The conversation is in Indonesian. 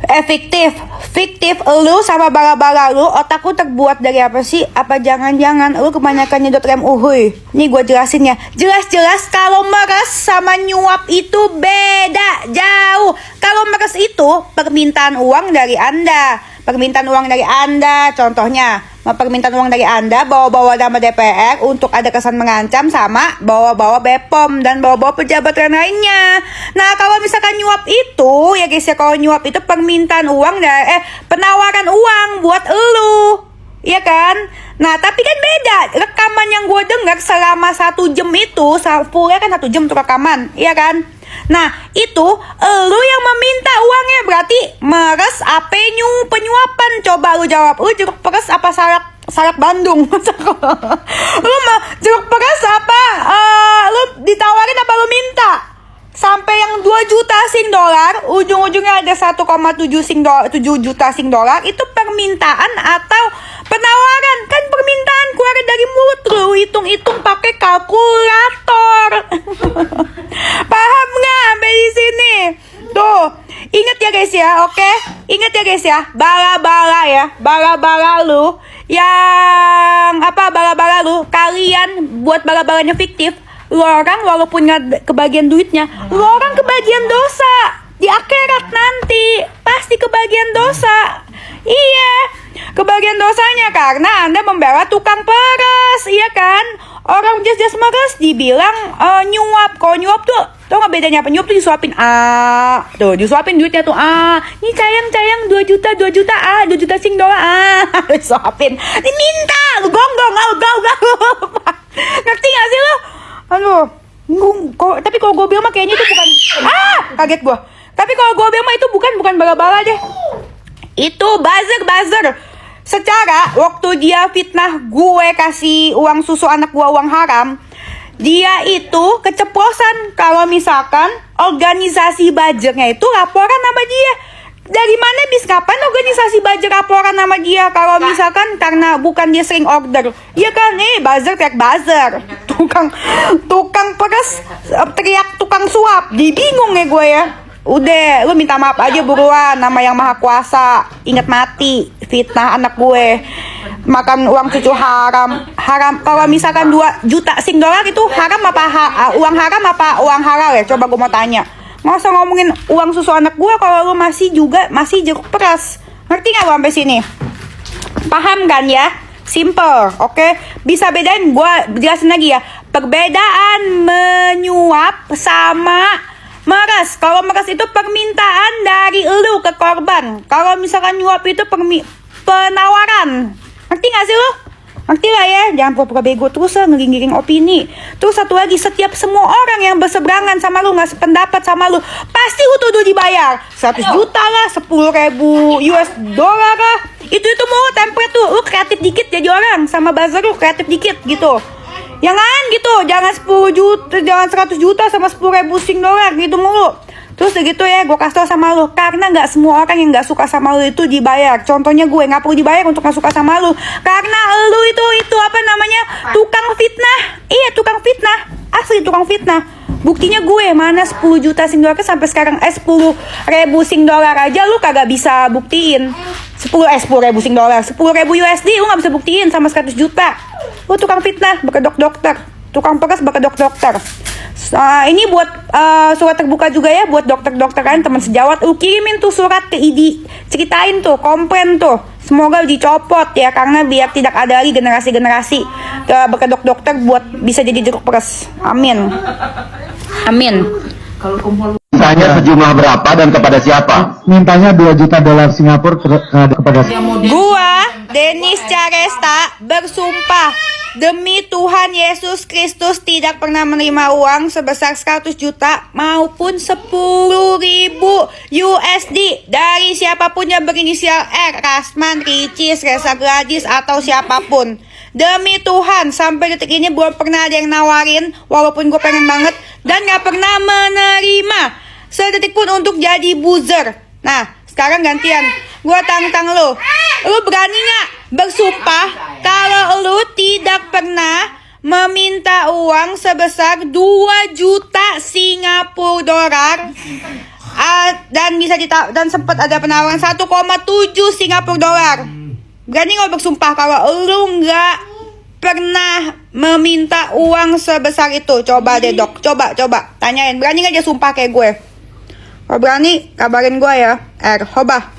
Fiktif. Fiktif, lu sama bala-bala lu otak lu terbuat dari apa sih? Apa jangan-jangan lu kebanyakan nyedot rem uhuy? Nih gue jelasin ya. Jelas-jelas kalau meres sama nyuap itu beda jauh. Kalau meres itu permintaan uang dari Anda. Permintaan uang dari Anda, contohnya permintaan uang dari Anda bawa-bawa nama DPR untuk ada kesan mengancam sama bawa-bawa BPOM dan bawa-bawa pejabat lainnya. Nah, kalau misalkan nyuap itu ya guys ya, kalau nyuap itu permintaan uang dari penawaran uang buat elu. Iya kan? Nah, tapi kan beda. Rekaman yang gue dengar selama 1 jam itu, fullnya kan 1 jam tuh rekaman, iya kan? Nah, itu lu yang meminta uangnya, berarti meres apa penyuapan? Coba lu jawab. Lu jeruk peres apa salak Bandung? Lu mah jeruk peres apa? Lu ditawarin apa lu minta? Sampai yang 2 juta Sing dolar, ujung-ujungnya ada 1,7 juta Sing dolar, itu permintaan atau penawaran? Kan permintaan keluar dari mulut, lu hitung-hitung pakai kalkulator. Paham nggak sampai di sini? Tuh, inget ya guys ya, oke? Inget ya guys ya, bala-bala ya, bala-bala lu yang bala-bala lu, kalian buat bala-balanya fiktif. Lu orang walaupun nggak kebagian duitnya, lu orang kebagian dosa di akhirat nanti, pasti kebagian dosa. Iya, kebagian dosanya karena Anda membela tukang peres, iya kan? Orang jas-jas meres dibilang nyuap. Kalau nyuap tuh, tau gak bedanya apa? Nyuap tuh disuapin, tuh disuapin duitnya tuh, ini sayang 2 juta, 2 juta Sing dolar, disuapin, diminta, lu gonggong, ngerti gak sih lu? Aduh, tapi kalau gue bilang mah kayaknya itu bukan, kaget gue. Tapi kalau gue bilang mah itu bukan bala-bala deh. Itu buzzer. Secara waktu dia fitnah gue kasih uang susu anak gue uang haram, dia itu keceplosan kalau misalkan organisasi buzzernya itu laporan sama dia. Dari mana kapan organisasi buzzer laporan nama dia? Kalau misalkan karena bukan dia sering order, iya kan? Buzzer teriak buzzer, tukang peres teriak tukang suap, bingung ya gue ya. Udah, lu minta maaf aja buruan, nama yang maha kuasa. Ingat mati, fitnah anak gue, makan uang cucu haram. Kalau misalkan 2 juta Sing dolar itu haram apa uang haram apa uang halal ya? Coba gue mau tanya. Nggak usah ngomongin uang susu anak gue kalau lu masih jeruk peras. Ngerti nggak lu sampai sini? Paham kan ya? Simple, oke? Bisa bedain, gue jelasin lagi ya. Perbedaan menyuap sama meres. Kalau meres itu permintaan dari lu ke korban. Kalau misalkan nyuap itu penawaran. Ngerti nggak sih lu? Ngerti lah ya, jangan pura-pura bego terus lah, ngiring-ngiring opini. Terus satu lagi, setiap semua orang yang berseberangan sama lu, nggak sependapat sama lu, pasti lu tuh dibayar 100 juta lah, 10.000 US dollar lah. Itu mau template tuh, lu kreatif dikit jadi orang. Sama buzzer lu kreatif dikit gitu. Jangan gitu, jangan 10 juta, jangan 100 juta sama 10.000 Sing dolar gitu mulu. Terus gitu ya, gue kasih tau sama lu, karena gak semua orang yang gak suka sama lu itu dibayar. Contohnya gue gak perlu dibayar untuk gak suka sama lu, karena lu itu apa namanya, tukang fitnah. Iya, tukang fitnah, asli tukang fitnah. Buktinya gue, mana 10 juta Sing dolar sampai sekarang 10.000 Sing dolar aja lu kagak bisa buktiin. 10.000 Sing dolar, 10.000 USD lu gak bisa buktiin sama 100 juta. Lu tukang fitnah, berkedok dokter. Tukang peres berkedok dokter. Ini buat surat terbuka juga ya, buat dokter-dokter kan, teman sejawat. Lu kirimin tuh surat ke ID, ceritain tuh, komplain tuh. Semoga dicopot ya, karena biar tidak ada lagi generasi-generasi berkedok dokter buat bisa jadi jeruk peres. Amin. Mintanya sejumlah berapa dan kepada siapa? Mintanya 2 juta dolar Singapura kepada Gua, Denis Caresta, bersumpah demi Tuhan Yesus Kristus tidak pernah menerima uang sebesar 100 juta maupun 10.000 USD dari siapapun yang berinisial R, Rasman, Ricis, Reza Gladys, atau siapapun. Demi Tuhan, sampai detik ini belum pernah ada yang nawarin, walaupun gue pengen banget, dan gak pernah menerima sedetik pun untuk jadi buzzer. Nah, sekarang gantian, gue tantang lu berani gak bersumpah kalau lu tidak pernah meminta uang sebesar 2 juta Singapura dolar Dan bisa dan sempat ada penawaran 1,7 Singapura dolar. Berani nggak bersumpah kalau lu nggak pernah meminta uang sebesar itu? Coba deh dok, coba tanyain. Berani nggak dia sumpah kayak gue? Kalau berani kabarin gue ya. Coba.